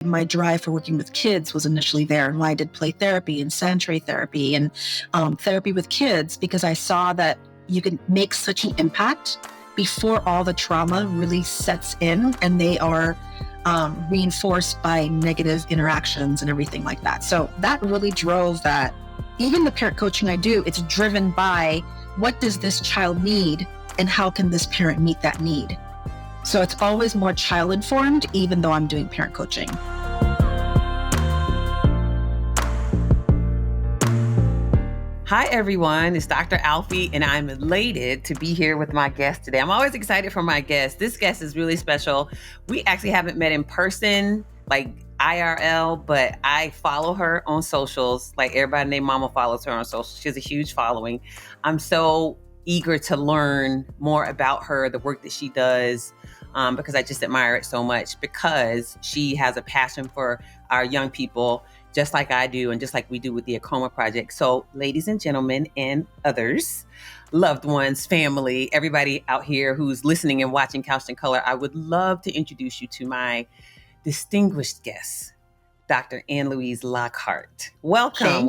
My drive for working with kids was initially there, and why I did play therapy and sanitary therapy and therapy with kids, because I saw that you can make such an impact before all the trauma really sets in and they are reinforced by negative interactions and everything like that. So that really drove that. Even the parent coaching I do, it's driven by what does this child need and how can this parent meet that need? So it's always more child informed, even though I'm doing parent coaching. Hi, everyone. It's Dr. Alfiee, and I'm elated to be here with my guest today. I'm always excited for my guest. This guest is really special. We actually haven't met in person, like IRL, but I follow her on socials. Like everybody named Mama follows her on social. She has a huge following. I'm so eager to learn more about her, the work that she does, because I just admire it so much, because she has a passion for our young people, just like I do, and just like we do with the Acoma Project. So ladies and gentlemen and others, loved ones, family, everybody out here who's listening and watching Couched in Color, I would love to introduce you to my distinguished guest, Dr. Ann-Louise Lockhart. Welcome.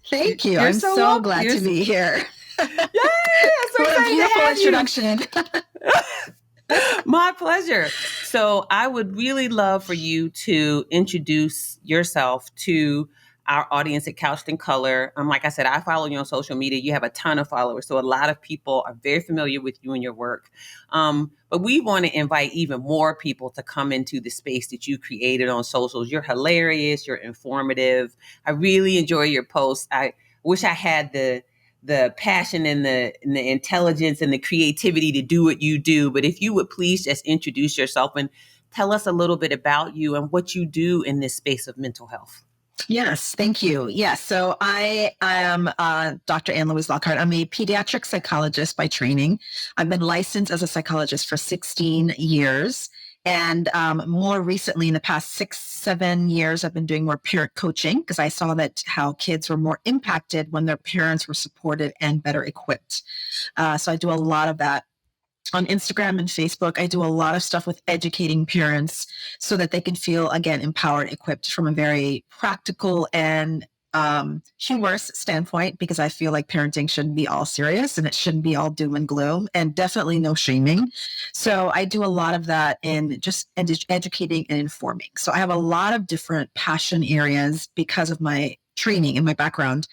Thank you. I'm so glad to be here. Yay! I'm so excited to have introduction. My pleasure. So I would really love for you to introduce yourself to our audience at Couched in Color. Like I said, I follow you on social media. You have a ton of followers. So a lot of people are very familiar with you and your work. But we want to invite even more people to come into the space that you created on socials. You're hilarious. You're informative. I really enjoy your posts. I wish I had the passion and the intelligence and the creativity to do what you do. But if you would please just introduce yourself and tell us a little bit about you and what you do in this space of mental health. Yes, thank you. Yes, so I am Dr. Ann-Louise Lockhart. I'm a pediatric psychologist by training. I've been licensed as a psychologist for 16 years. And more recently, in the past 6-7 years, I've been doing more parent coaching because I saw that how kids were more impacted when their parents were supported and better equipped. So I do a lot of that on Instagram and Facebook. I do a lot of stuff with educating parents so that they can feel, again, empowered, equipped from a very practical and humorous standpoint, because I feel like parenting shouldn't be all serious and it shouldn't be all doom and gloom, and definitely no shaming. So I do a lot of that in just educating and informing. So I have a lot of different passion areas because of my training and my background,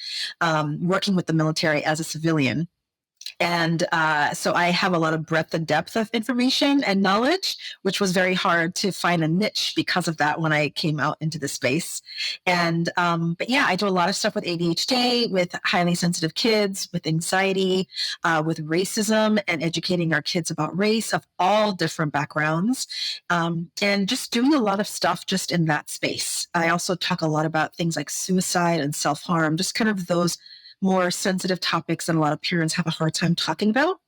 working with the military as a civilian. And so I have a lot of breadth and depth of information and knowledge, which was very hard to find a niche because of that when I came out into the space. And but yeah, I do a lot of stuff with ADHD, with highly sensitive kids, with anxiety, with racism, and educating our kids about race of all different backgrounds, and just doing a lot of stuff just in that space. I also talk a lot about things like suicide and self-harm, just kind of those more sensitive topics that a lot of parents have a hard time talking about.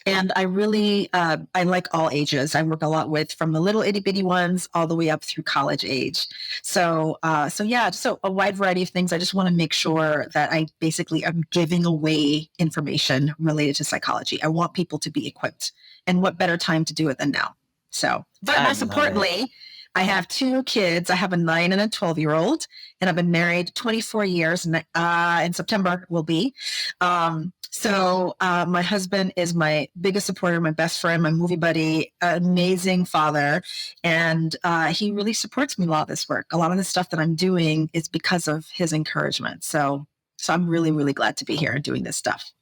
And I really, I like all ages. I work a lot with from the little itty bitty ones all the way up through college age. So yeah, so a wide variety of things. I just want to make sure that I basically am giving away information related to psychology. I want people to be equipped, and what better time to do it than now? So, but most importantly, I have 2 kids. I have a 9 and a 12-year-old, and I've been married 24 years. In September will be. So my husband is my biggest supporter, my best friend, my movie buddy, amazing father. And he really supports me a lot of this work. A lot of the stuff that I'm doing is because of his encouragement. So I'm really, really glad to be here and doing this stuff.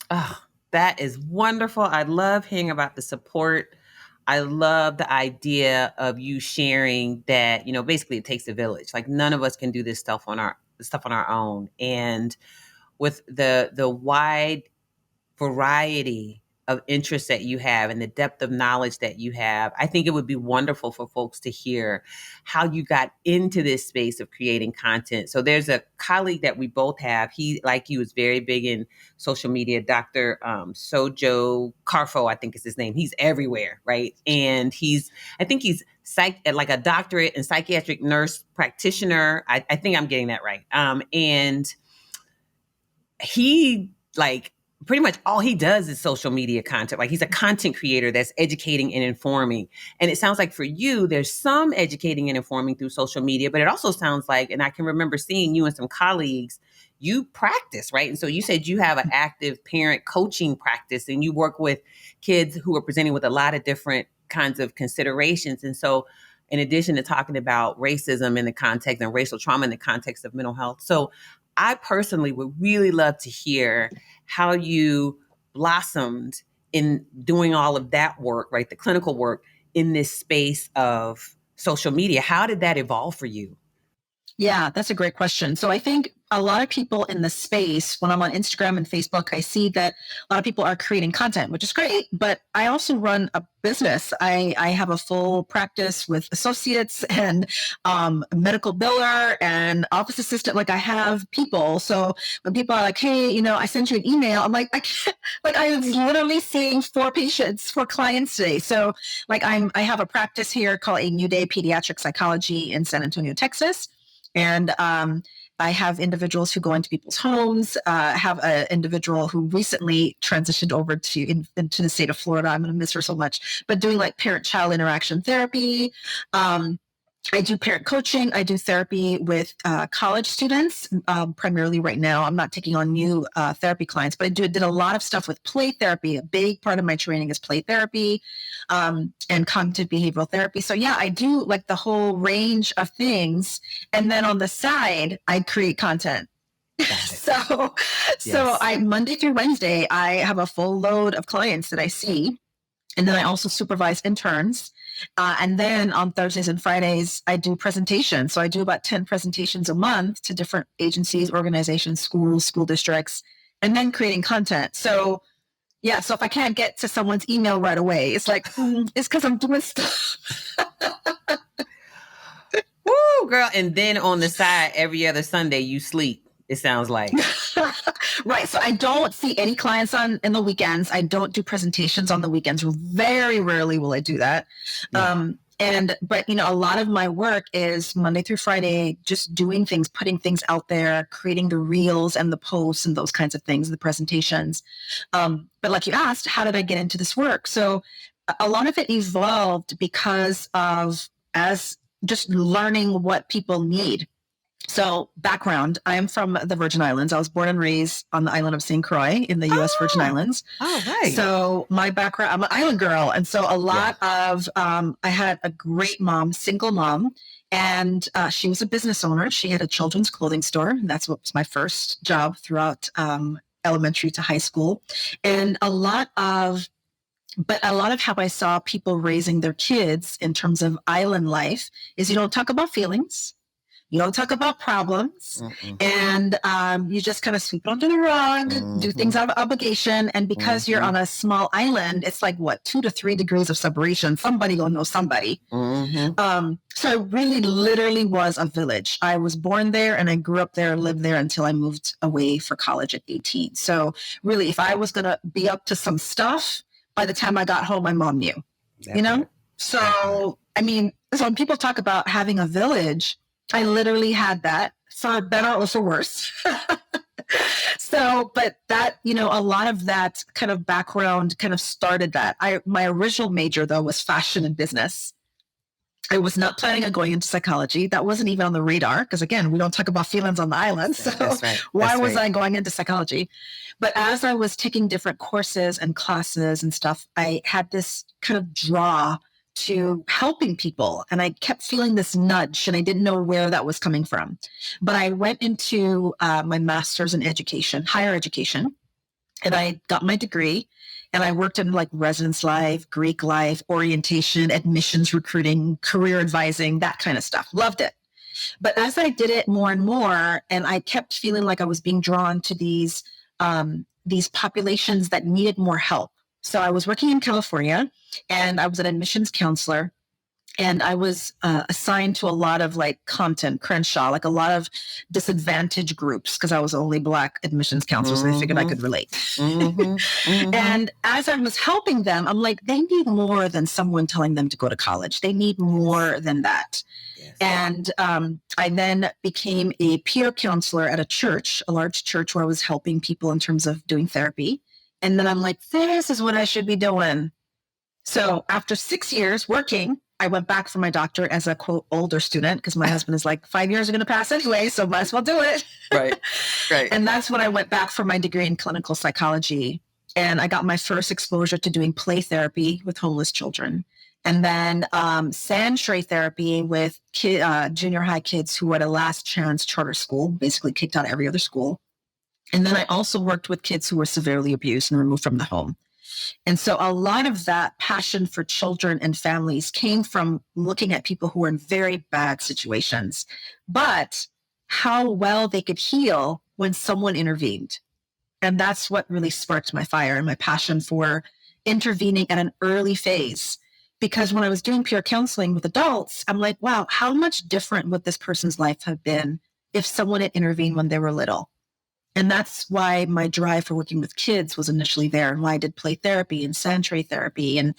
Oh, that is wonderful. I love hearing about the support. I love the idea of you sharing that, basically it takes a village. Like none of us can do this stuff on our own. And with the wide variety of interests that you have and the depth of knowledge that you have, I think it would be wonderful for folks to hear how you got into this space of creating content. So there's a colleague that we both have. He, like you, is very big in social media. Dr. Sojo Carfo, I think is his name. He's everywhere, right? And I think he's like a doctorate in psychiatric nurse practitioner. I think I'm getting that right. And he pretty much all he does is social media content. Like he's a content creator that's educating and informing. And it sounds like for you, there's some educating and informing through social media, but it also sounds like, and I can remember seeing you and some colleagues, you practice, right? And so you said you have an active parent coaching practice and you work with kids who are presenting with a lot of different kinds of considerations. And so in addition to talking about racism in the context and racial trauma in the context of mental health. So I personally would really love to hear how you blossomed in doing all of that work, right? The clinical work in this space of social media. How did that evolve for you? Yeah, that's a great question. So I think a lot of people in the space, when I'm on Instagram and Facebook, I see that a lot of people are creating content, which is great. But I also run a business. I have a full practice with associates and a medical biller and office assistant. Like I have people. So when people are like, hey, I sent you an email, I'm like, I can't, like I was literally seeing 4 clients today. So like I have a practice here called A New Day Pediatric Psychology in San Antonio, Texas. And I have individuals who go into people's homes. I have an individual who recently transitioned over into the state of Florida. I'm going to miss her so much, but doing like parent-child interaction therapy. I do parent coaching. I do therapy with college students, primarily right now. I'm not taking on new therapy clients, but I did a lot of stuff with play therapy. A big part of my training is play therapy and cognitive behavioral therapy. So yeah, I do like the whole range of things. And then on the side, I create content. So I Monday through Wednesday, I have a full load of clients that I see. And then I also supervise interns. And then on Thursdays and Fridays, I do presentations. So I do about 10 presentations a month to different agencies, organizations, schools, school districts, and then creating content. So yeah, so if I can't get to someone's email right away, it's like, it's because I'm doing stuff. Woo, girl. And then on the side, every other Sunday, you sleep. It sounds like. Right. So I don't see any clients in the weekends. I don't do presentations on the weekends. Very rarely will I do that. Yeah. But a lot of my work is Monday through Friday, just doing things, putting things out there, creating the reels and the posts and those kinds of things, the presentations. But like you asked, how did I get into this work? So a lot of it evolved because of as just learning what people need. So background, I am from the Virgin Islands. I was born and raised on the island of St. Croix in the U.S. Virgin Islands. Oh, right. So my background, I'm an island girl. And so a lot of, I had a great mom, single mom, and she was a business owner. She had a children's clothing store. And that's what was my first job throughout elementary to high school. And a lot of how I saw people raising their kids in terms of island life is you don't talk about feelings. You don't talk about problems, and you just kind of sweep it under the rug, do things out of obligation. And because you're on a small island, it's like, 2 to 3 degrees of separation. Somebody gonna know somebody. So it really literally was a village. I was born there and I grew up there, lived there until I moved away for college at 18. So really, if I was gonna be up to some stuff, by the time I got home, my mom knew, So, so when people talk about having a village, I literally had that, for better or for worse. But that, a lot of that kind of background kind of started that. My original major, though, was fashion and business. I was not planning on going into psychology. That wasn't even on the radar because, again, we don't talk about feelings on the island. So why was I going into psychology? But as I was taking different courses and classes and stuff, I had this kind of draw to helping people. And I kept feeling this nudge and I didn't know where that was coming from. But I went into my master's in education, higher education, and I got my degree and I worked in like residence life, Greek life, orientation, admissions, recruiting, career advising, that kind of stuff. Loved it. But as I did it more and more, and I kept feeling like I was being drawn to these populations that needed more help. So I was working in California and I was an admissions counselor and I was assigned to a lot of like Compton, Crenshaw, like a lot of disadvantaged groups because I was only Black admissions counselor. So I figured I could relate. And as I was helping them, I'm like, they need more than someone telling them to go to college. They need more than that. Yes. And I then became a peer counselor at a church, a large church where I was helping people in terms of doing therapy. And then I'm like, this is what I should be doing. So after 6 years working, I went back for my doctorate as a quote older student because my husband is like 5 years are going to pass anyway, so might as well do it. Right. And that's when I went back for my degree in clinical psychology. And I got my first exposure to doing play therapy with homeless children. And then sand tray therapy with junior high kids who were at a last chance charter school, basically kicked out of every other school. And then I also worked with kids who were severely abused and removed from the home. And so a lot of that passion for children and families came from looking at people who were in very bad situations, but how well they could heal when someone intervened. And that's what really sparked my fire and my passion for intervening at an early phase. Because when I was doing peer counseling with adults, I'm like, wow, how much different would this person's life have been if someone had intervened when they were little? And that's why my drive for working with kids was initially there, and why I did play therapy and sand tray therapy and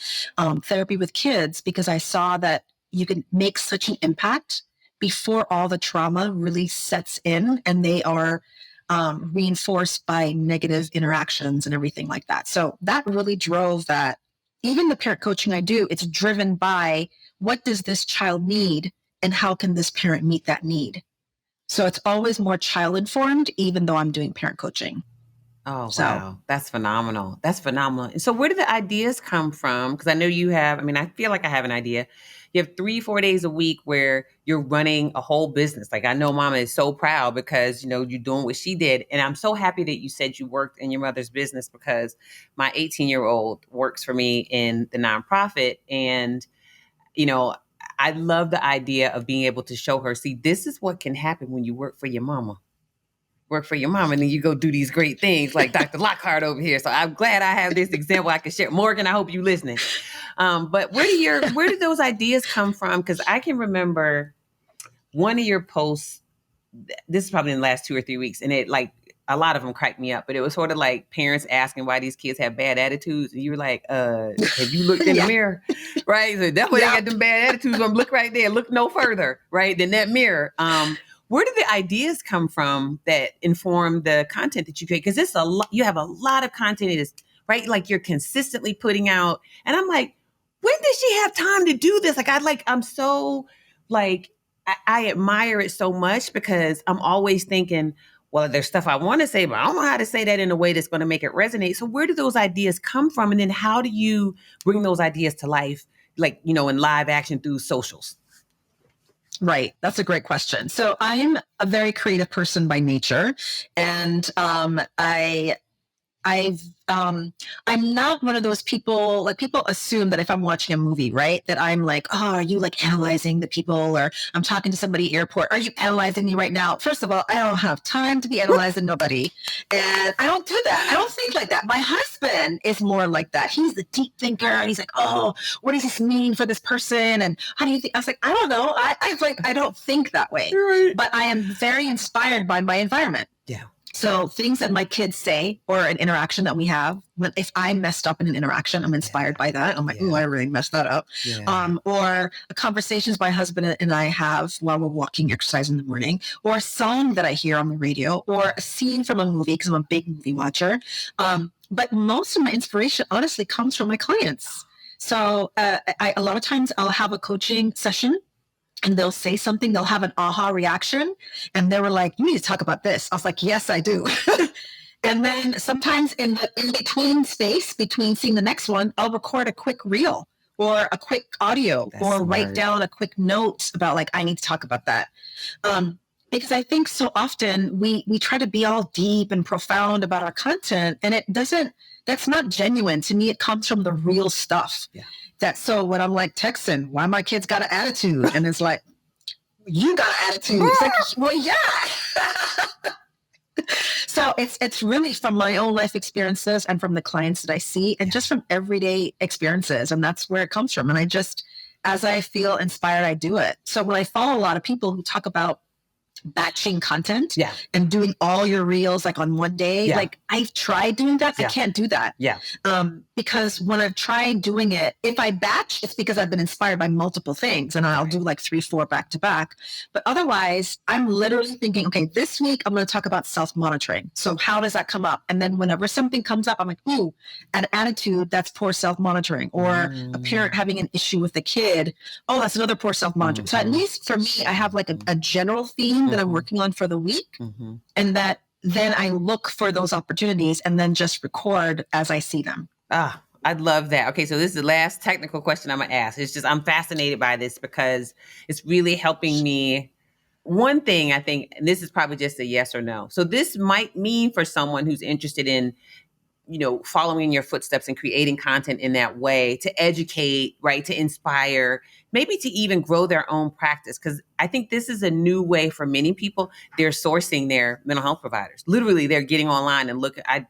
therapy with kids, because I saw that you can make such an impact before all the trauma really sets in and they are reinforced by negative interactions and everything like that. So that really drove that. Even the parent coaching I do, it's driven by what does this child need and how can this parent meet that need? So it's always more child informed, even though I'm doing parent coaching. Oh, wow. That's phenomenal. That's phenomenal. And so where do the ideas come from? Because I know you have, I feel like I have an idea. You have 3-4 days a week where you're running a whole business. Like I know Mama is so proud because, you're doing what she did. And I'm so happy that you said you worked in your mother's business, because my 18-year-old works for me in the nonprofit. And, I love the idea of being able to show her, see, this is what can happen when you work for your mama. Work for your mom, and then you go do these great things like Dr. Lockhart over here. So I'm glad I have this example I can share. Morgan, I hope you're listening. But where do those ideas come from? Because I can remember one of your posts, this is probably in the last 2 or 3 weeks, and it a lot of them cracked me up, but it was sort of like parents asking why these kids have bad attitudes. And you were like, have you looked in the mirror? Right? So that's why they got them bad attitudes. Look right there. Look no further, right, than that mirror. Where do the ideas come from that inform the content that you create? Because it's you have a lot of content, right? Like you're consistently putting out. And I'm like, when does she have time to do this? I'm so I admire it so much, because I'm always thinking, well, there's stuff I want to say, but I don't know how to say that in a way that's going to make it resonate. So where do those ideas come from? And then how do you bring those ideas to life, in live action through socials? Right. That's a great question. So I'm a very creative person by nature. And I'm not one of those people, like people assume that if I'm watching a movie, right, that I'm like, oh, are you analyzing the people, or I'm talking to somebody at airport, are you analyzing me right now? First of all, I don't have time to be analyzing nobody. And I don't do that. I don't think like that. My husband is more like that. He's the deep thinker. And he's like, oh, what does this mean for this person? And how do you think? I was like, I don't know. I don't think that way. Right. But I am very inspired by my environment. Yeah. So things that my kids say or an interaction that we have, if I messed up in an interaction, I'm inspired by that. I'm like, oh, I really messed that up. Yeah. Or conversations my husband and I have while we're walking, exercise in the morning, or a song that I hear on the radio, or a scene from a movie, because I'm a big movie watcher. But most of my inspiration honestly comes from my clients. So a lot of times I'll have a coaching session, and they'll say something, they'll have an aha reaction. And they were like, you need to talk about this. I was like, yes, I do. And then sometimes in between space, between seeing the next one, I'll record a quick reel or a quick audio. That's or smart. Write down a quick note about I need to talk about that. Because I think so often we try to be all deep and profound about our content, and that's not genuine. To me, it comes from the real stuff. Yeah. So when I'm texting, why my kids got an attitude? And it's like, you got an attitude. It's like, well, yeah. So it's really from my own life experiences and from the clients that I see, and just from everyday experiences. And that's where it comes from. And as I feel inspired, I do it. So when I follow a lot of people who talk about batching content Yeah. and doing all your reels like on one day. Yeah. Like I've tried doing that. Yeah. I can't do that. Yeah. Because when I've tried doing it, if I batch, it's because I've been inspired by multiple things and I'll do like 3, 4 back to back. But otherwise, I'm literally thinking, okay, this week I'm going to talk about self-monitoring. So how does that come up? And then whenever something comes up, I'm like, ooh, an attitude, that's poor self-monitoring. Or a parent having an issue with a kid, oh, that's another poor self-monitoring. So at least for me, I have like a general theme that I'm working on for the week, and that then I look for those opportunities and then just record as I see them. I love that. Okay, so this is the last technical question I'm going to ask. It's just, I'm fascinated by this because it's really helping me. One thing I think, and this is probably just a yes or no. So this might mean for someone who's interested in, following in your footsteps and creating content in that way to educate, right? To inspire, maybe to even grow their own practice. Because I think this is a new way for many people. They're sourcing their mental health providers. Literally, they're getting online and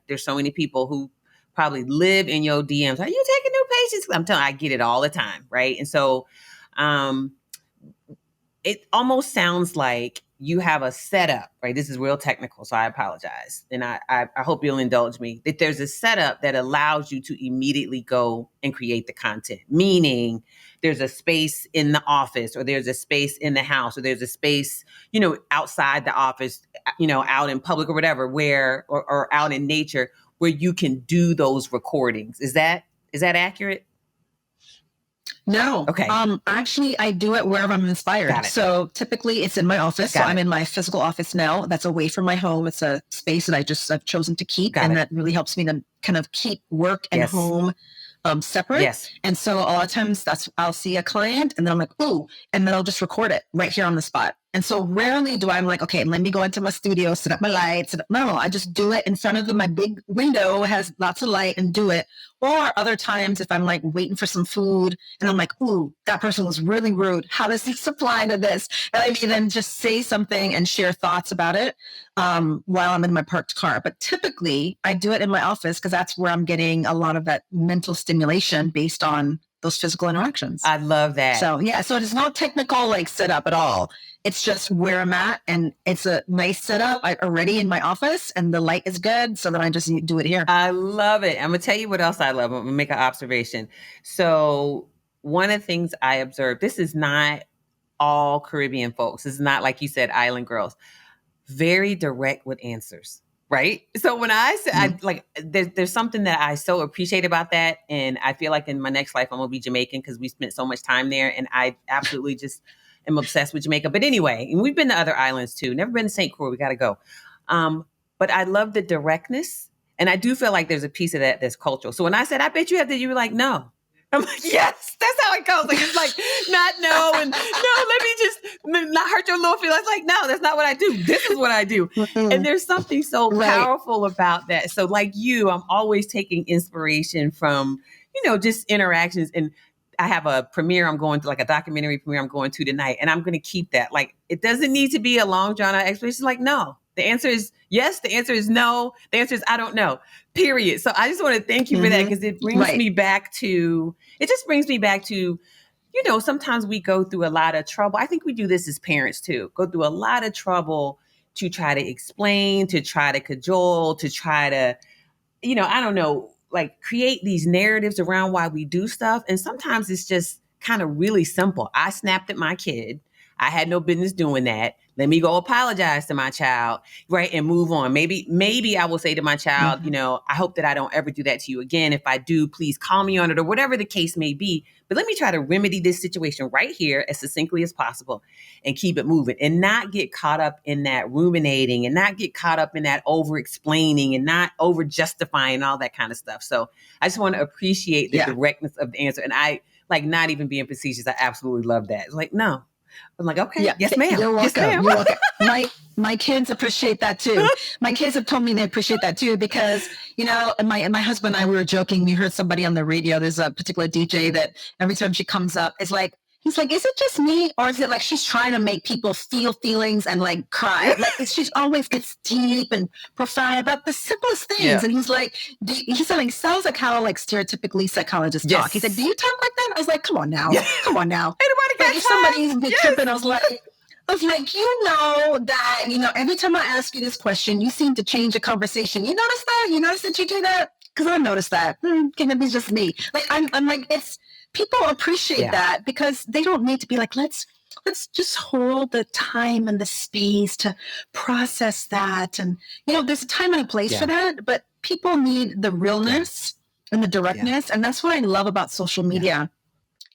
there's so many people who probably live in your DMs. Are you taking new patients? I'm telling you, I get it all the time, right? And so it almost sounds like you have a setup, right? This is real technical, so I apologize. And I hope you'll indulge me, that there's a setup that allows you to immediately go and create the content. Meaning there's a space in the office, or there's a space in the house, or there's a space, outside the office, out in public or whatever, or out in nature where you can do those recordings. Is that accurate? No. Okay. Actually, I do it wherever I'm inspired. Got it. So typically it's in my office. I'm in my physical office now. That's away from my home. It's a space that I've chosen to keep. That really helps me to kind of keep work and home separate. Yes. And so a lot of times I'll see a client and then I'm like, ooh, and then I'll just record it right here on the spot. And so rarely do I'm like, okay, let me go into my studio, set up my lights. No, I just do it in front of my big window, has lots of light, and do it. Or other times if I'm like waiting for some food and I'm like, ooh, that person was really rude. How does this apply to this? And I mean, then just say something and share thoughts about it while I'm in my parked car. But typically I do it in my office because that's where I'm getting a lot of that mental stimulation based on those physical interactions. I love that. So yeah, so it's not technical like setup at all. It's just where I'm at, and it's a nice setup already in my office, and the light is good, so then I just do it here. I love it. I'm going to tell you what else I love. I'm going to make an observation. So one of the things I observed, this is not all Caribbean folks. This is not, like you said, island girls. Very direct with answers, right? So when I say, there's something that I so appreciate about that, and I feel like in my next life, I'm going to be Jamaican because we spent so much time there, and I absolutely just am obsessed with Jamaica. But anyway, and we've been to other islands too. Never been to St. Croix. We got to go. But I love the directness. And I do feel like there's a piece of that that's cultural. So when I said, I bet you have to, you were like, no. I'm like, yes, that's how it goes. Like, it's like, not no, and no, let me just not hurt your little feelings. Like, no, that's not what I do. This is what I do. And there's something so powerful about that. So like you, I'm always taking inspiration from, just interactions. And I have a premiere I'm going to, like a documentary premiere I'm going to tonight, and I'm going to keep that. Like, it doesn't need to be a long drawn out explanation. Like, no, the answer is yes. The answer is no. The answer is I don't know, period. So I just want to thank you for that, because it brings me back to, sometimes we go through a lot of trouble. I think we do this as parents too, go through a lot of trouble to try to explain, to try to cajole, to try to, I don't know, like create these narratives around why we do stuff. And sometimes it's just kind of really simple. I snapped at my kid. I had no business doing that. Let me go apologize to my child, right? And move on. Maybe I will say to my child, I hope that I don't ever do that to you again. If I do, please call me on it, or whatever the case may be. But let me try to remedy this situation right here as succinctly as possible and keep it moving, and not get caught up in that ruminating, and not get caught up in that over explaining, and not over justifying all that kind of stuff. So I just want to appreciate the directness of the answer. And I, like, not even being facetious, I absolutely love that. It's like, no. I'm like, okay, yes, ma'am. You're welcome. Yes, ma'am. You're welcome. My kids appreciate that too. My kids have told me they appreciate that too, because, and my husband and I, we were joking. We heard somebody on the radio. There's a particular DJ that every time she comes up, it's like, he's like, is it just me? Or is it like she's trying to make people feel feelings and like cry? Like she's always gets deep and profound about the simplest things. Yeah. And he's like, sounds like how like stereotypically psychologists talk. He said, do you talk like that? I was like, come on now. Yeah. Come on now. Ain't nobody got like, if somebody's tripping, I was like, was like, you know that, every time I ask you this question, you seem to change the conversation. You notice that? You notice that you do that? Because I noticed that. Can it be just me? Like, I'm like, it's people appreciate that because they don't need to be like, let's just hold the time and the space to process that. And, there's a time and a place for that, but people need the realness and the directness. And that's what I love about social media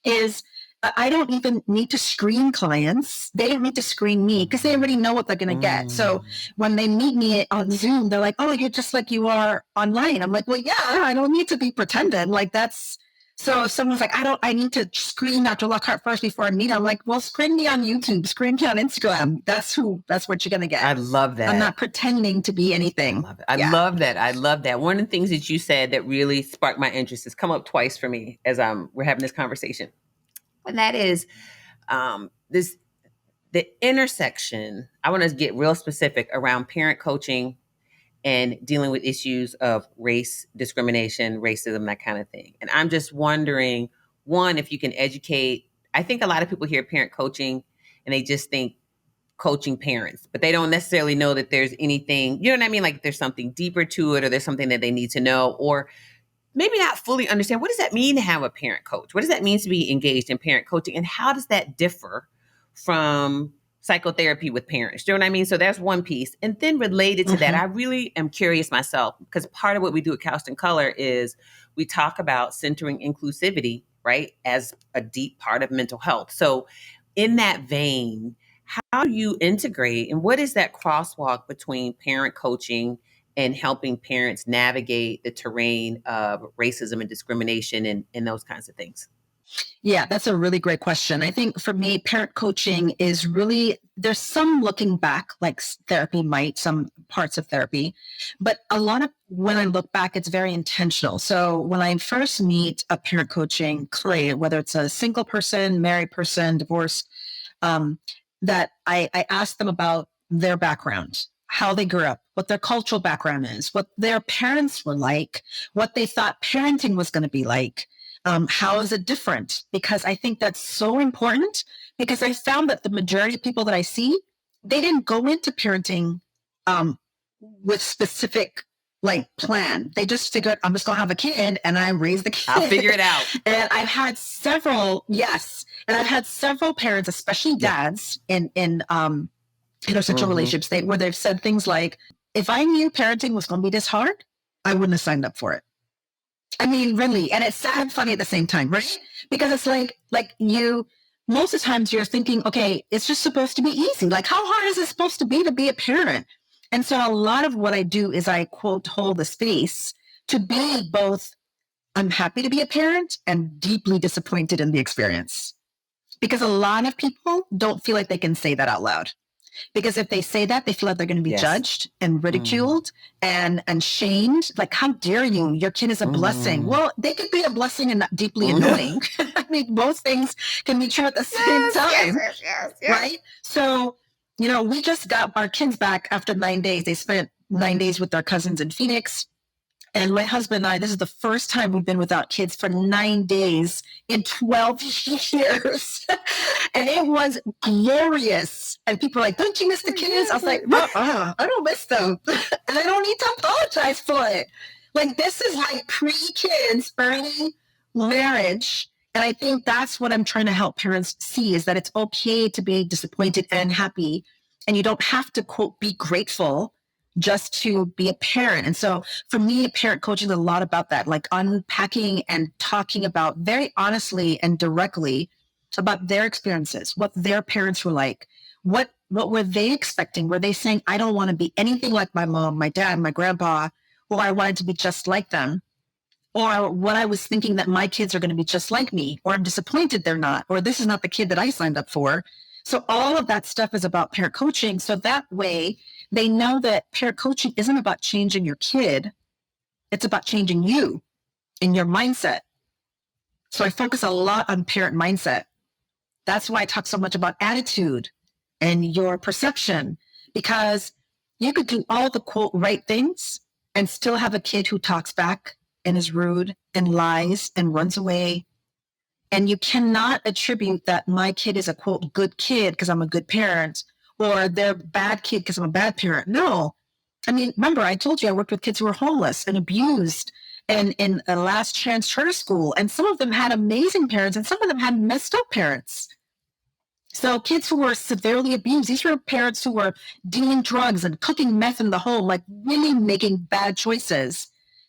is I don't even need to screen clients. They don't need to screen me because they already know what they're going to get. So when they meet me on Zoom, they're like, oh, you're just like you are online. I'm like, well, yeah, I don't need to be pretending. Like so if someone's like, I need to screen Dr. Lockhart first before I meet. I'm like, well, screen me on YouTube, screen me on Instagram. That's what you're going to get. I love that. I'm not pretending to be anything. I love it. I love that. I love that. One of the things that you said that really sparked my interest has come up twice for me as we're having this conversation. And that is the intersection. I want to get real specific around parent coaching and dealing with issues of race discrimination, racism, that kind of thing. And I'm just wondering, one, if you can educate. I think a lot of people hear parent coaching and they just think coaching parents, but they don't necessarily know that there's anything, you know what I mean? Like there's something deeper to it, or there's something that they need to know, or maybe not fully understand. What does that mean to have a parent coach? What does that mean to be engaged in parent coaching? And how does that differ from psychotherapy with parents? Do you know what I mean? So that's one piece. And then related to that, I really am curious myself, because part of what we do at Couched in Color is we talk about centering inclusivity, right, as a deep part of mental health. So in that vein, how do you integrate and what is that crosswalk between parent coaching and helping parents navigate the terrain of racism and discrimination and those kinds of things? Yeah, that's a really great question. I think for me, parent coaching is really, there's some looking back, like therapy might, some parts of therapy, but a lot of when I look back, it's very intentional. So when I first meet a parent coaching client, whether it's a single person, married person, divorced, that I ask them about their background, how they grew up, what their cultural background is, what their parents were like, what they thought parenting was going to be like. How is it different? Because I think that's so important because I found that the majority of people that I see, they didn't go into parenting with specific plan. They just figured I'm just going to have a kid and I raise the kid. I'll figure it out. And I've had several, and I've had several parents, especially dads in heterosexual relationships, where they've said things like, if I knew parenting was going to be this hard, I wouldn't have signed up for it. I mean, really. And it's sad and funny at the same time, right? Because it's like you, most of the times you're thinking, okay, it's just supposed to be easy. Like, how hard is it supposed to be a parent? And so a lot of what I do is I, quote, hold the space to be both, I'm happy to be a parent and deeply disappointed in the experience. Because a lot of people don't feel like they can say that out loud. Because if they say that, they feel like they're going to be judged and ridiculed and shamed. Like, how dare you? Your kid is a blessing. Well, they could be a blessing and not deeply annoying. I mean, both things can be true at the same time. Yes. Right? So, we just got our kids back after 9 days. They spent 9 days with their cousins in Phoenix. And my husband and I, this is the first time we've been without kids for 9 days in 12 years. And it was glorious. And people are like, don't you miss the kids? I was like, I don't miss them. And I don't need to apologize for it. Like, this is like pre-kids, early marriage. And I think that's what I'm trying to help parents see, is that it's okay to be disappointed and happy. And you don't have to, quote, be grateful just to be a parent. And so for me, parent coaching is a lot about that, like unpacking and talking about very honestly and directly about their experiences, what their parents were like, what were they expecting? Were they saying, I don't want to be anything like my mom, my dad, my grandpa, or I wanted to be just like them? Or what I was thinking that my kids are going to be just like me, or I'm disappointed they're not, or this is not the kid that I signed up for. So all of that stuff is about parent coaching. So that way they know that parent coaching isn't about changing your kid. It's about changing you and your mindset. So I focus a lot on parent mindset. That's why I talk so much about attitude and your perception, because you could do all the, quote, right things and still have a kid who talks back and is rude and lies and runs away And you cannot attribute that my kid is a quote good kid because I'm a good parent, or they're a bad kid because I'm a bad parent. No. I mean, remember, I told you I worked with kids who were homeless and abused and in a last chance charter school. And some of them had amazing parents and some of them had messed up parents. So kids who were severely abused, these were parents who were dealing drugs and cooking meth in the home, like really making bad choices.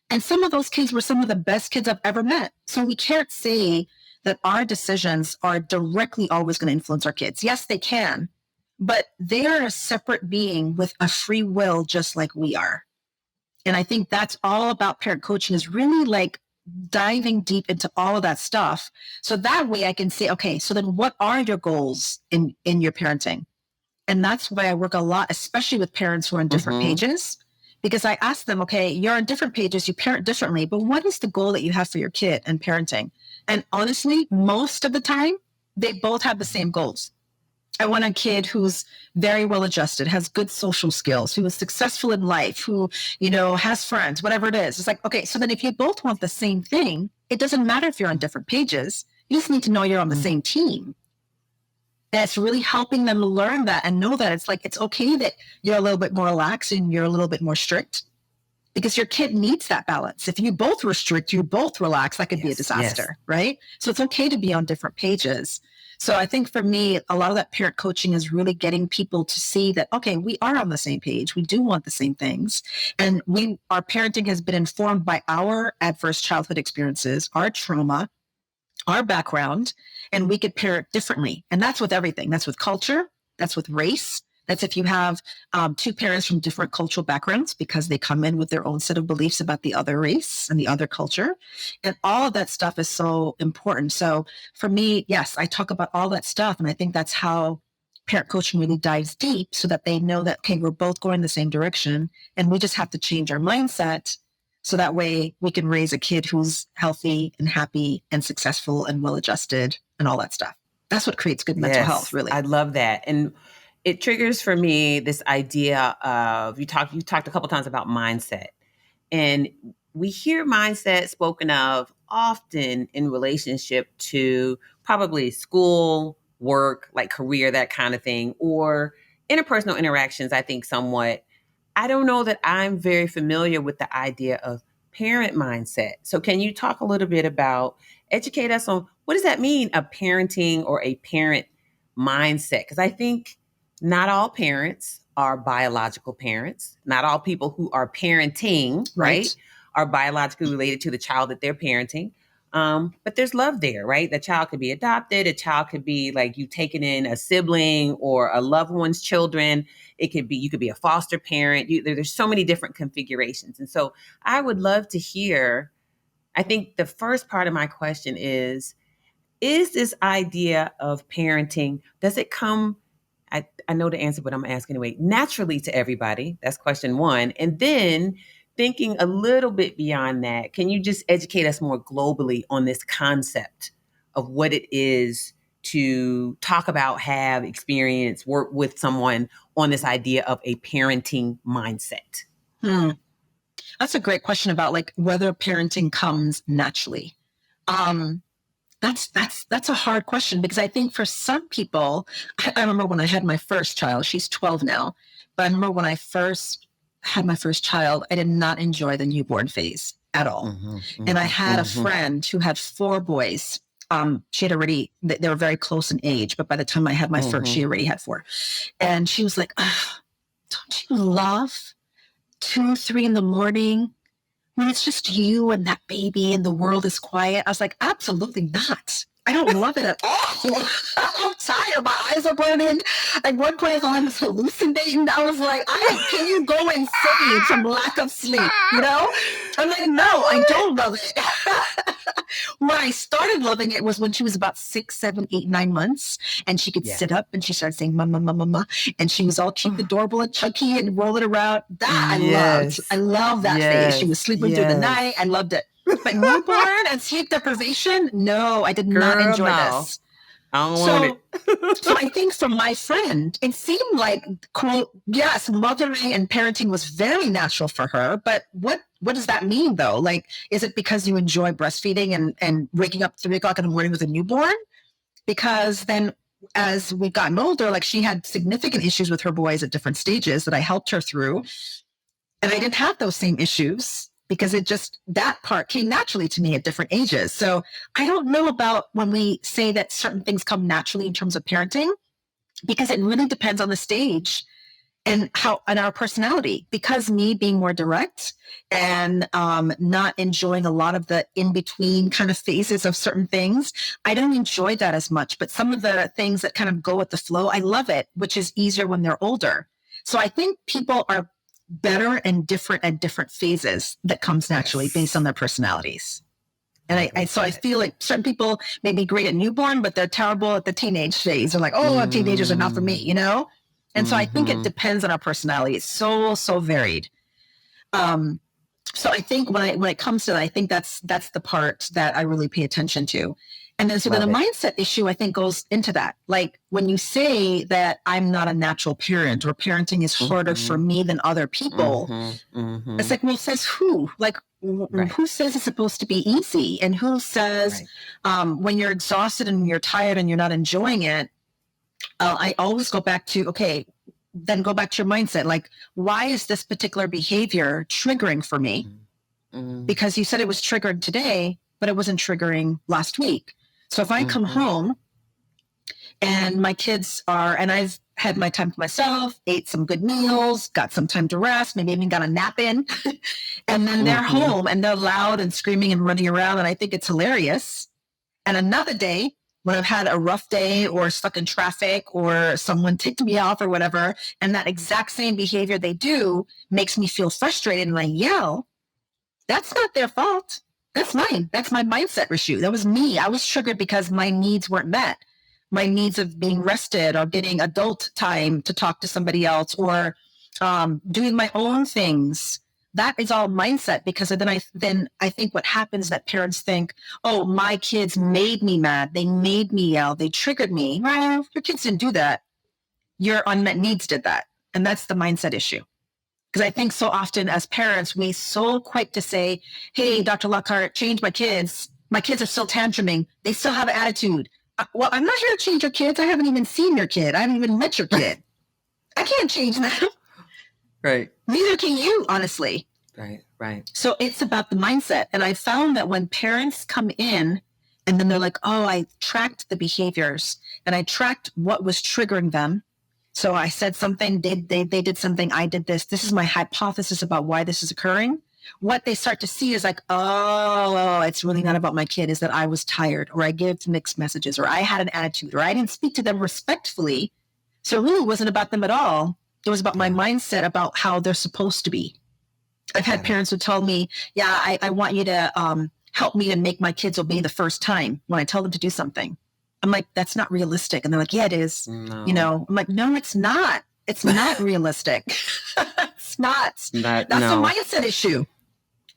And some of those kids were some of the best kids I've ever met. So we can't say that our decisions are directly always going to influence our kids. Yes, they can, but they are a separate being with a free will, just like we are. And I think that's all about parent coaching, is really like diving deep into all of that stuff. So that way I can say, okay, so then what are your goals in your parenting? And that's why I work a lot, especially with parents who are on different pages, because I ask them, okay, you're on different pages, you parent differently, but what is the goal that you have for your kid and parenting? And honestly, most of the time, they both have the same goals. I want a kid who's very well adjusted, has good social skills, who is successful in life, who, has friends, whatever it is. It's like, okay, so then if you both want the same thing, it doesn't matter if you're on different pages. You just need to know you're on the same team. And it's really helping them learn that and know that it's like, it's okay that you're a little bit more relaxed and you're a little bit more strict, because your kid needs that balance. If you both restrict, you both relax, that could be a disaster, right? So it's okay to be on different pages. So I think for me, a lot of that parent coaching is really getting people to see that, okay, we are on the same page. We do want the same things. And our parenting has been informed by our adverse childhood experiences, our trauma, our background, and we could parent differently. And that's with everything. That's with culture. That's with race. That's if you have two parents from different cultural backgrounds, because they come in with their own set of beliefs about the other race and the other culture. And all of that stuff is so important. So for me, yes, I talk about all that stuff. And I think that's how parent coaching really dives deep, so that they know that, okay, we're both going the same direction. And we just have to change our mindset, so that way we can raise a kid who's healthy and happy and successful and well-adjusted and all that stuff. That's what creates good mental health, really. I love that. And it triggers for me this idea of, you talked a couple times about mindset, and we hear mindset spoken of often in relationship to probably school, work, like career, that kind of thing, or interpersonal interactions. I think somewhat. I don't know that I'm very familiar with the idea of parent mindset. So can you talk a little bit about, educate us on, what does that mean, a parenting or a parent mindset? Because I think not all parents are biological parents. Not all people who are parenting, right, are biologically related to the child that they're parenting. But there's love there, right? The child could be adopted. A child could be like you taking in a sibling or a loved one's children. It could be, you could be a foster parent. There's so many different configurations. And so I would love to hear, I think the first part of my question is this idea of parenting, does it come, I know the answer, but I'm asking anyway, naturally to everybody? That's question one. And then thinking a little bit beyond that, can you just educate us more globally on this concept of what it is to talk about, have experience, work with someone on this idea of a parenting mindset? That's a great question about like whether parenting comes naturally. That's a hard question, because I think for some people, I remember when I had my first child, she's 12 now, but I remember when I first had my first child, I did not enjoy the newborn phase at all. And I had a friend who had 4 boys. She had already, they were very close in age, but by the time I had my first, she already had 4. And she was like, don't you love 2, 3 in the morning when it's just you and that baby and the world is quiet? I was like, absolutely not. I don't love it at all. I'm tired. My eyes are burning. At one point, I thought I was hallucinating. I was like, can you go insane from lack of sleep? I'm like, no, I don't love it. When I started loving it was when she was about 6, 7, 8, 9 months, and she could sit up and she started saying mama, mama, mama, and she was all cute, adorable, and chunky, and rolling around. That I loved. I love that phase. She was sleeping through the night. I loved it. But newborn and sleep deprivation, no, I did not enjoy this. I don't want So, it. so I think for my friend, it seemed like, quote, yes, mothering and parenting was very natural for her. But what does that mean though? Like, is it because you enjoy breastfeeding and waking up 3 o'clock in the morning with a newborn? Because then as we've gotten older, like she had significant issues with her boys at different stages that I helped her through. And I didn't have those same issues because that part came naturally to me at different ages. So I don't know about when we say that certain things come naturally in terms of parenting, because it really depends on the stage and our personality. Because me being more direct and not enjoying a lot of the in between kind of phases of certain things, I don't enjoy that as much. But some of the things that kind of go with the flow, I love it, which is easier when they're older. So I think people are better and different at different phases that comes naturally based on their personalities. And I feel like certain people may be great at newborn, but they're terrible at the teenage phase. They're like, oh, teenagers are not for me, you know? And so I think it depends on our personality. It's so varied. So I think when it comes to that, I think that's the part that I really pay attention to. And then then the mindset issue, I think, goes into that. Like when you say that I'm not a natural parent or parenting is harder for me than other people, it's like, well, says who? Like, who says it's supposed to be easy? And who says when you're exhausted and you're tired and you're not enjoying it, I always go back to, okay, then go back to your mindset. Like, why is this particular behavior triggering for me? Because you said it was triggered today, but it wasn't triggering last week. So if I come home and my kids and I've had my time to myself, ate some good meals, got some time to rest, maybe even got a nap in, and then they're home and they're loud and screaming and running around, and I think it's hilarious. And another day, when I've had a rough day or stuck in traffic or someone ticked me off or whatever, and that exact same behavior they do makes me feel frustrated and I yell, that's not their fault. That's mine. That's my mindset issue. That was me. I was triggered because my needs weren't met. My needs of being rested or getting adult time to talk to somebody else or doing my own things. That is all mindset, because then I think what happens that parents think, oh, my kids made me mad. They made me yell. They triggered me. Well, your kids didn't do that. Your unmet needs did that. And that's the mindset issue. Because I think so often as parents, we so quick to say, hey, Dr. Lockhart, change my kids. My kids are still tantruming. They still have an attitude. Well, I'm not here to change your kids. I haven't even seen your kid. I haven't even met your kid. I can't change them. Right. Neither can you, honestly. Right. So it's about the mindset. And I found that when parents come in and then they're like, oh, I tracked the behaviors and I tracked what was triggering them. So I said something, they did something, I did this. This is my hypothesis about why this is occurring. What they start to see is like, oh, it's really not about my kid. Is that I was tired, or I gave mixed messages, or I had an attitude, or I didn't speak to them respectfully. So it really wasn't about them at all. It was about my mindset about how they're supposed to be. I've had parents who tell me, yeah, I want you to help me to make my kids obey the first time when I tell them to do something. I'm like, that's not realistic. And they're like, yeah, it is. No. You know, I'm like, no, it's not. It's not realistic. It's not. That's a mindset issue.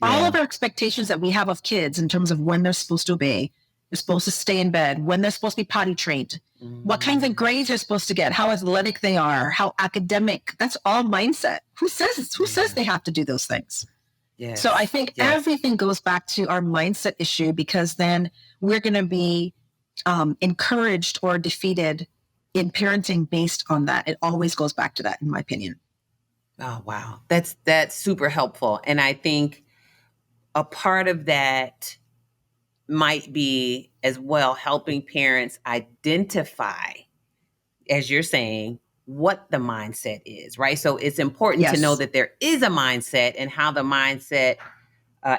Yeah. All of our expectations that we have of kids in terms of when they're supposed to obey, they're supposed to stay in bed, when they're supposed to be potty trained, what kinds of grades they're supposed to get, how athletic they are, how academic. That's all mindset. Who says they have to do those things? Yes. So I think everything goes back to our mindset issue, because then we're going to be encouraged or defeated in parenting based on that. It always goes back to that, in my opinion. Oh, wow. That's super helpful. And I think a part of that might be as well helping parents identify, as you're saying, what the mindset is, right? So it's important to know that there is a mindset and how the mindset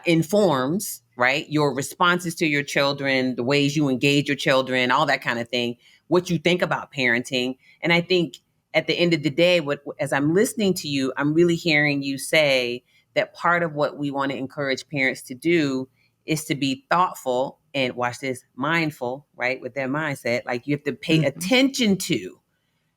informs, right, your responses to your children, the ways you engage your children, all that kind of thing, what you think about parenting. And I think at the end of the day, as I'm listening to you, I'm really hearing you say that part of what we want to encourage parents to do is to be thoughtful and, watch this, mindful, right, with their mindset. Like, you have to pay attention to,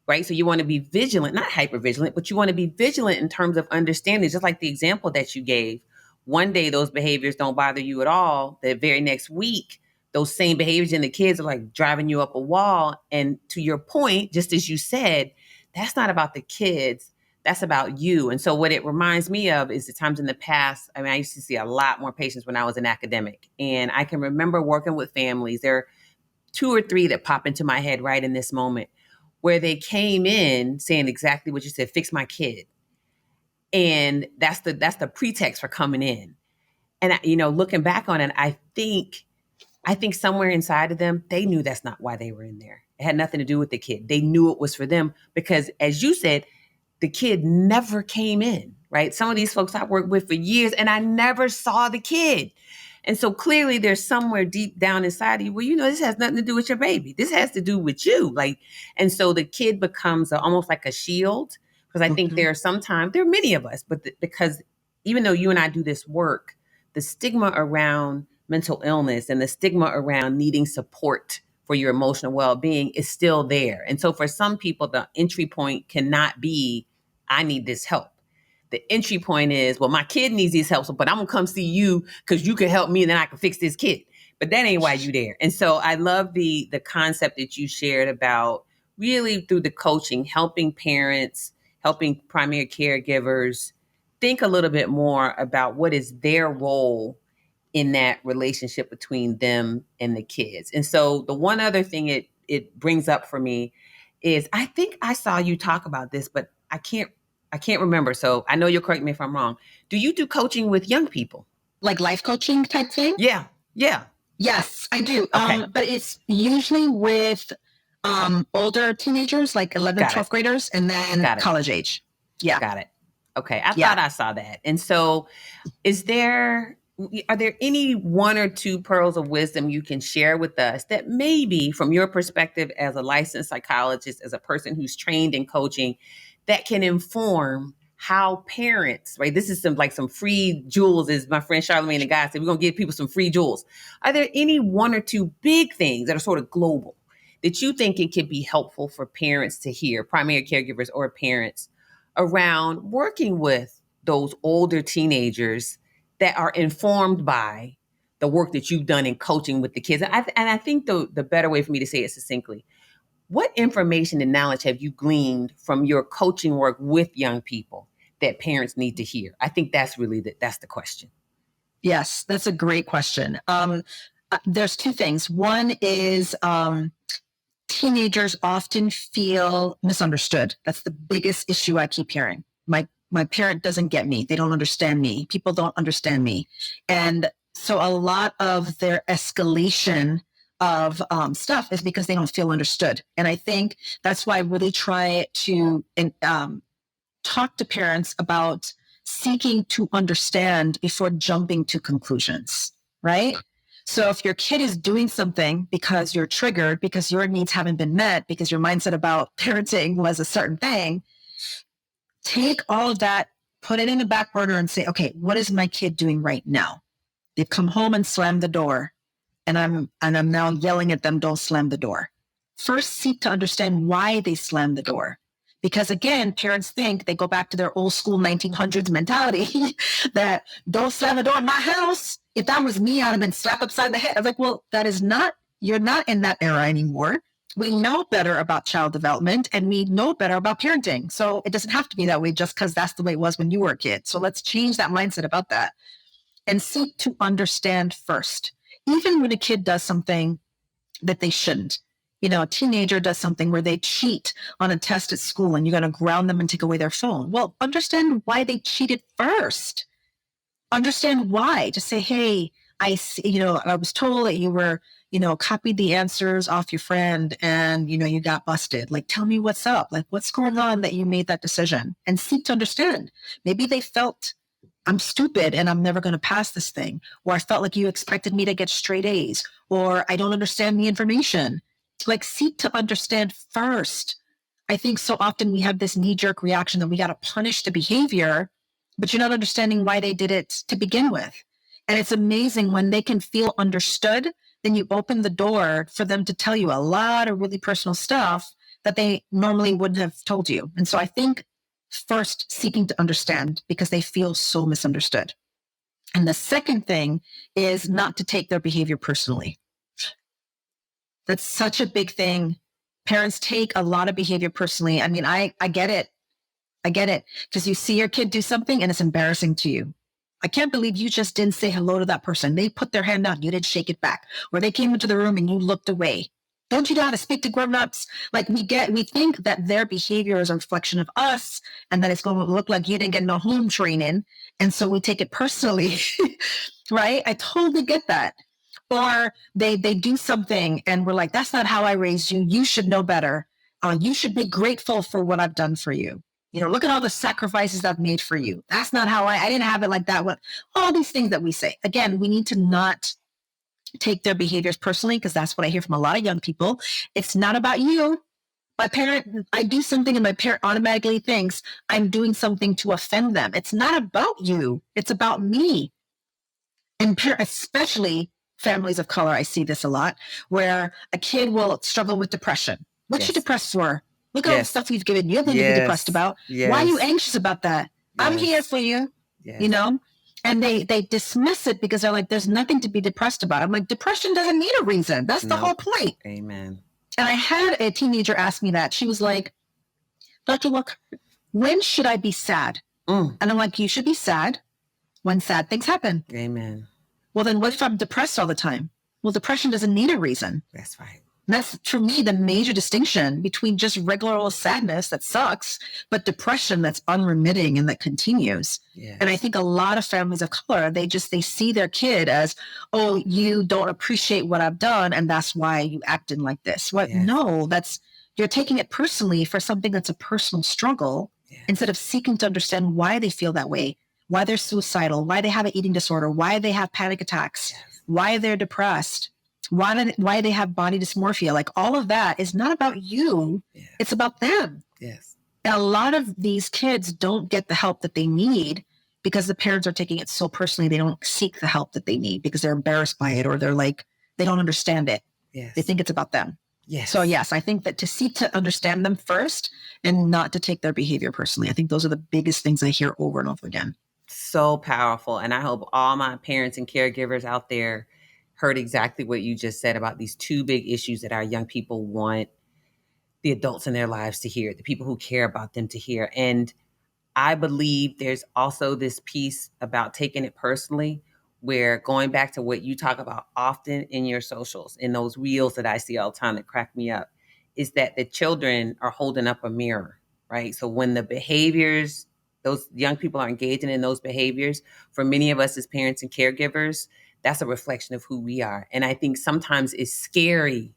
right? So you want to be vigilant, not hyper vigilant, but you want to be vigilant in terms of understanding, just like the example that you gave. One day those behaviors don't bother you at all. The very next week, those same behaviors in the kids are like driving you up a wall. And to your point, just as you said, that's not about the kids. That's about you. And so what it reminds me of is the times in the past. I mean, I used to see a lot more patients when I was an academic. And I can remember working with families. There are 2 or 3 that pop into my head right in this moment where they came in saying exactly what you said, fix my kid. And that's the pretext for coming in. And looking back on it, I think somewhere inside of them, they knew that's not why they were in there. It had nothing to do with the kid. They knew it was for them because, as you said, the kid never came in, right? Some of these folks I worked with for years and I never saw the kid. And so clearly there's somewhere deep down inside of you, well, this has nothing to do with your baby. This has to do with you. And so the kid becomes almost like a shield, because I think there are many of us, but because even though you and I do this work, the stigma around mental illness and the stigma around needing support for your emotional well-being is still there. And so for some people, the entry point cannot be, I need this help. The entry point is, well, my kid needs this help, but I'm gonna come see you because you can help me and then I can fix this kid. But that ain't why you there. And so I love the concept that you shared about really through the coaching, helping parents, helping primary caregivers think a little bit more about what is their role in that relationship between them and the kids. And so the one other thing it brings up for me is, I think I saw you talk about this, but I can't remember. So I know you'll correct me if I'm wrong. Do you do coaching with young people? Like life coaching type thing? Yeah. Yes, I do. Okay. But it's usually with older teenagers, like 11th, 12th graders, and then college age. Yeah. Got it. Okay. I thought I saw that. And so are there any 1 or 2 pearls of wisdom you can share with us that maybe from your perspective as a licensed psychologist, as a person who's trained in coaching, that can inform how parents, right? This is some free jewels, as my friend Charlamagne the Guy said, we're going to give people some free jewels. Are there any 1 or 2 big things that are sort of global that you think it could be helpful for parents to hear, primary caregivers or parents, around working with those older teenagers that are informed by the work that you've done in coaching with the kids? And I think the better way for me to say it succinctly, what information and knowledge have you gleaned from your coaching work with young people that parents need to hear? I think that's really that's the question. Yes, that's a great question. There's 2 things. One is teenagers often feel misunderstood. That's the biggest issue I keep hearing. My parent doesn't get me. They don't understand me. People don't understand me. And so a lot of their escalation of stuff is because they don't feel understood. And I think that's why I really try to talk to parents about seeking to understand before jumping to conclusions, right? So if your kid is doing something because you're triggered, because your needs haven't been met, because your mindset about parenting was a certain thing, take all of that, put it in the back burner and say, okay, what is my kid doing right now? They've come home and slammed the door, and I'm now yelling at them, don't slam the door. First, seek to understand why they slammed the door. Because again, parents think, they go back to their old school 1900s mentality that don't slam the door in my house. If that was me, I'd have been slapped upside the head. I was like, well, you're not in that era anymore. We know better about child development and we know better about parenting. So it doesn't have to be that way just because that's the way it was when you were a kid. So let's change that mindset about that and seek to understand first. Even when a kid does something that they shouldn't. A teenager does something where they cheat on a test at school and you're going to ground them and take away their phone. Well, understand why they cheated first. Understand why. Just say, hey, I was told that you were, copied the answers off your friend and, you got busted. Like, tell me what's up. Like, what's going on that you made that decision? And seek to understand. Maybe they felt, I'm stupid and I'm never going to pass this thing. Or I felt like you expected me to get straight A's. Or I don't understand the information. Like, seek to understand first. I think so often we have this knee-jerk reaction that we got to punish the behavior, but you're not understanding why they did it to begin with. And it's amazing when they can feel understood, then you open the door for them to tell you a lot of really personal stuff that they normally wouldn't have told you. And so I think first seeking to understand because they feel so misunderstood. And the second thing is not to take their behavior personally. That's such a big thing. Parents take a lot of behavior personally. I mean, I get it. I get it. Because you see your kid do something and it's embarrassing to you. I can't believe you just didn't say hello to that person. They put their hand out, you didn't shake it back. Or they came into the room and you looked away. Don't you know how to speak to grown-ups? Like we think that their behavior is a reflection of us and that it's going to look like you didn't get no home training. And so we take it personally, right? I totally get that. Or they do something and we're like, that's not how I raised you. You should know better. You should be grateful for what I've done for you. You know, look at all the sacrifices I've made for you. That's not how I didn't have it like that. What all these things that we say. Again, we need to not take their behaviors personally because that's what I hear from a lot of young people. It's not about you. My parent, I do something and my parent automatically thinks I'm doing something to offend them. It's not about you. It's about me. And especially families of color, I see this a lot, where a kid will struggle with depression. What's you depressed for? Look at all the stuff we've given you. You have nothing to be depressed about. Why are you anxious about that? I'm here for you, you know? And they dismiss it because they're like, there's nothing to be depressed about. I'm like, depression doesn't need a reason. That's the whole point. Amen. And I had a teenager ask me that. She was like, Dr. Lockhart, when should I be sad? And I'm like, you should be sad when sad things happen. Amen. Well, then what if I'm depressed all the time? Well, depression doesn't need a reason. That's right. And that's, for me, the major distinction between just regular old sadness that sucks, but depression that's unremitting and that continues. Yes. And I think a lot of families of color, they see their kid as, oh, you don't appreciate what I've done, and that's why you acted like this. What? Yes. No, you're taking it personally for something that's a personal struggle, instead of seeking to understand why they feel that way, why they're suicidal, why they have an eating disorder, why they have panic attacks, why they're depressed, why they have body dysmorphia. Like, all of that is not about you. It's about them. Yes. And a lot of these kids don't get the help that they need because the parents are taking it so personally. They don't seek the help that they need because they're embarrassed by it, or they're like, they don't understand it. Yes. They think it's about them. Yes. So yes, I think that to seek to understand them first and not to take their behavior personally. I think those are the biggest things I hear over and over again. So powerful. And I hope all my parents and caregivers out there heard exactly what you just said about these two big issues that our young people want the adults in their lives to hear, the people who care about them to hear. And I believe there's also this piece about taking it personally, where going back to what you talk about often in your socials, in those reels that I see all the time that crack me up, is that the children are holding up a mirror, right? So when the behaviors, those young people are engaging in those behaviors, for many of us as parents and caregivers, that's a reflection of who we are. And I think sometimes it's scary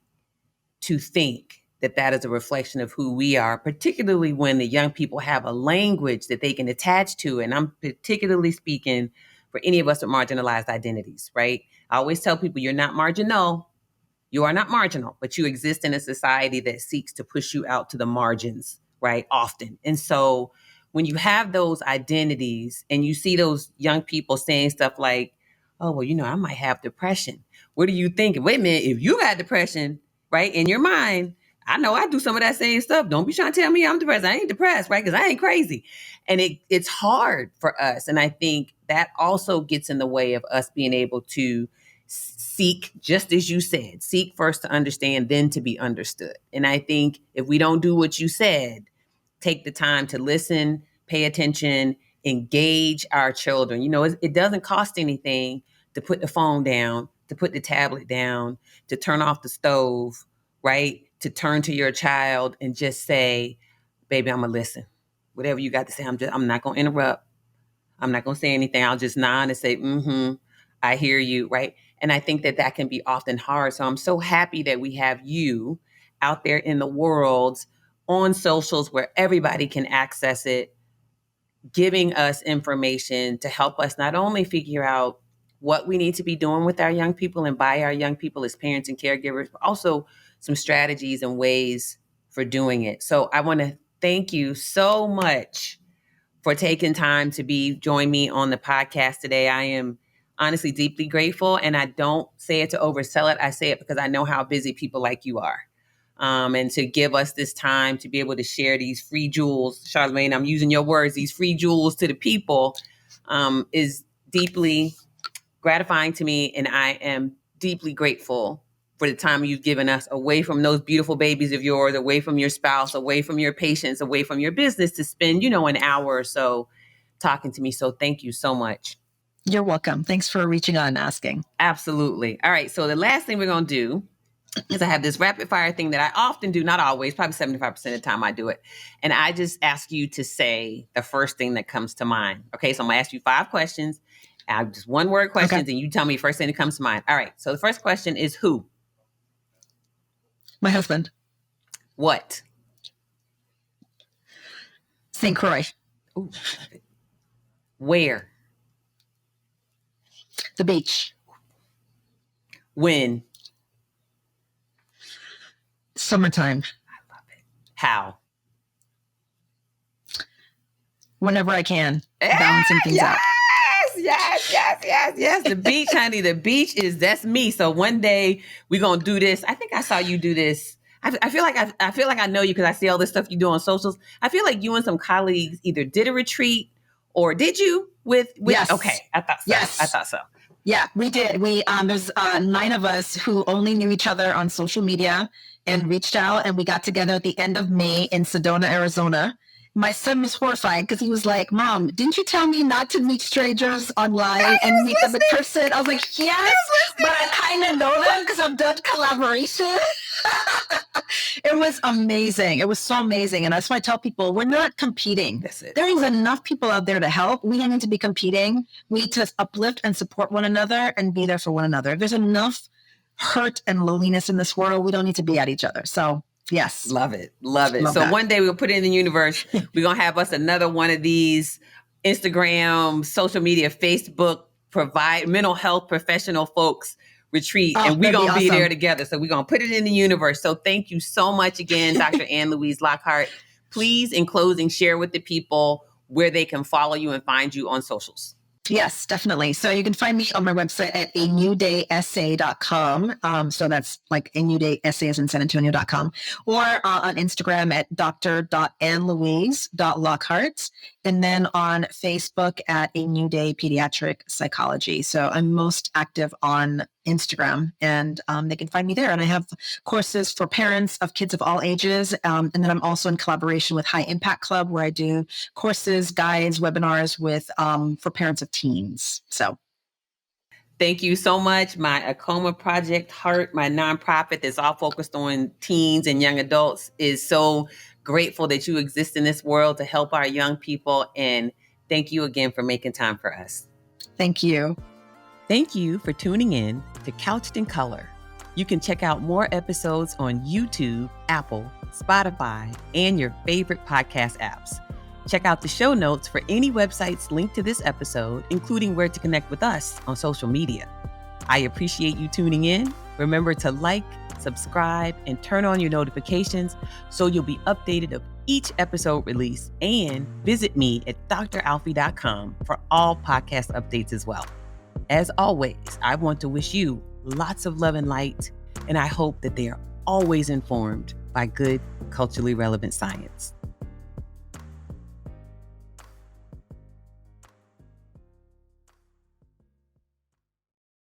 to think that that is a reflection of who we are, particularly when the young people have a language that they can attach to. And I'm particularly speaking for any of us with marginalized identities, right? I always tell people, you're not marginal. You are not marginal, but you exist in a society that seeks to push you out to the margins, right? Often. And so when you have those identities and you see those young people saying stuff like, oh, well, I might have depression. What are you thinking? Wait a minute, if you got depression, right, in your mind, I know I do some of that same stuff. Don't be trying to tell me I'm depressed. I ain't depressed, right? Because I ain't crazy. And it's hard for us. And I think that also gets in the way of us being able to seek, just as you said, seek first to understand, then to be understood. And I think if we don't do what you said, take the time to listen, pay attention, engage our children. It doesn't cost anything to put the phone down, to put the tablet down, to turn off the stove, right? To turn to your child and just say, baby, I'm going to listen. Whatever you got to say, I'm not going to interrupt. I'm not going to say anything. I'll just nod and say, I hear you, right? And I think that can be often hard. So I'm so happy that we have you out there in the world on socials where everybody can access it, giving us information to help us not only figure out what we need to be doing with our young people and by our young people as parents and caregivers, but also some strategies and ways for doing it. So I want to thank you so much for taking time to join me on the podcast today. I am honestly deeply grateful, and I don't say it to oversell it. I say it because I know how busy people like you are. And to give us this time to be able to share these free jewels, Charlamagne, I'm using your words, these free jewels to the people, is deeply gratifying to me. And I am deeply grateful for the time you've given us, away from those beautiful babies of yours, away from your spouse, away from your patients, away from your business, to spend, an hour or so talking to me. So thank you so much. You're welcome. Thanks for reaching out and asking. Absolutely. All right. So the last thing we're going to do is I have this rapid fire thing that I often do, not always, probably 75% of the time I do it. And I just ask you to say the first thing that comes to mind. Okay. So I'm going to ask you 5 questions. I have just one word questions, okay, and you tell me the first thing that comes to mind. All right. So the first question is who? My husband. What? St. Croix. Ooh. Where? The beach. When? Summertime. I love it. How? Whenever I can. Balancing things out. Yes. The beach, honey. The beach that's me. So one day we're going to do this. I think I saw you do this. I feel like I know you because I see all this stuff you do on socials. I feel like you and some colleagues either did a retreat or did you with yes. Okay. I thought so. Yes. I thought so. Yeah, we did. There's 9 of us who only knew each other on social media and reached out, and we got together at the end of May in Sedona, Arizona. My son was horrified because he was like, "Mom, didn't you tell me not to meet strangers online and meet them in person?" I was like, "Yes, but I kind of know them because I've done collaboration." It was amazing. It was so amazing. And that's why I tell people, we're not competing. There is enough people out there to help. We don't need to be competing. We need to uplift and support one another and be there for one another. There's enough hurt and loneliness in this world. We don't need to be at each other. So yes. Love it. So that. One day we'll put it in the universe. We're going to have us another one of these Instagram, social media, Facebook, provide mental health professional folks retreat, and we're going to be there together. So we're going to put it in the universe. So thank you so much again, Dr. Ann-Louise Lockhart. Please, in closing, share with the people where they can follow you and find you on socials. Yes, definitely. So you can find me on my website at anewdayessay.com. So that's like anewdayessay as in San Antonio.com, or on Instagram at dr.ann-louise.lockhart, and then on Facebook at A New Day Pediatric Psychology. So I'm most active on Instagram, and they can find me there. And I have courses for parents of kids of all ages. And then I'm also in collaboration with High Impact Club, where I do courses, guides, webinars with for parents of teens. So thank you so much. My Acoma Project Heart, my nonprofit that's all focused on teens and young adults, is so grateful that you exist in this world to help our young people. And thank you again for making time for us. Thank you. Thank you for tuning in to Couched in Color. You can check out more episodes on YouTube, Apple, Spotify, and your favorite podcast apps. Check out the show notes for any websites linked to this episode, including where to connect with us on social media. I appreciate you tuning in. Remember to like, subscribe, and turn on your notifications so you'll be updated of each episode release. And visit me at dralfiee.com for all podcast updates as well. As always, I want to wish you lots of love and light, and I hope that they are always informed by good, culturally relevant science.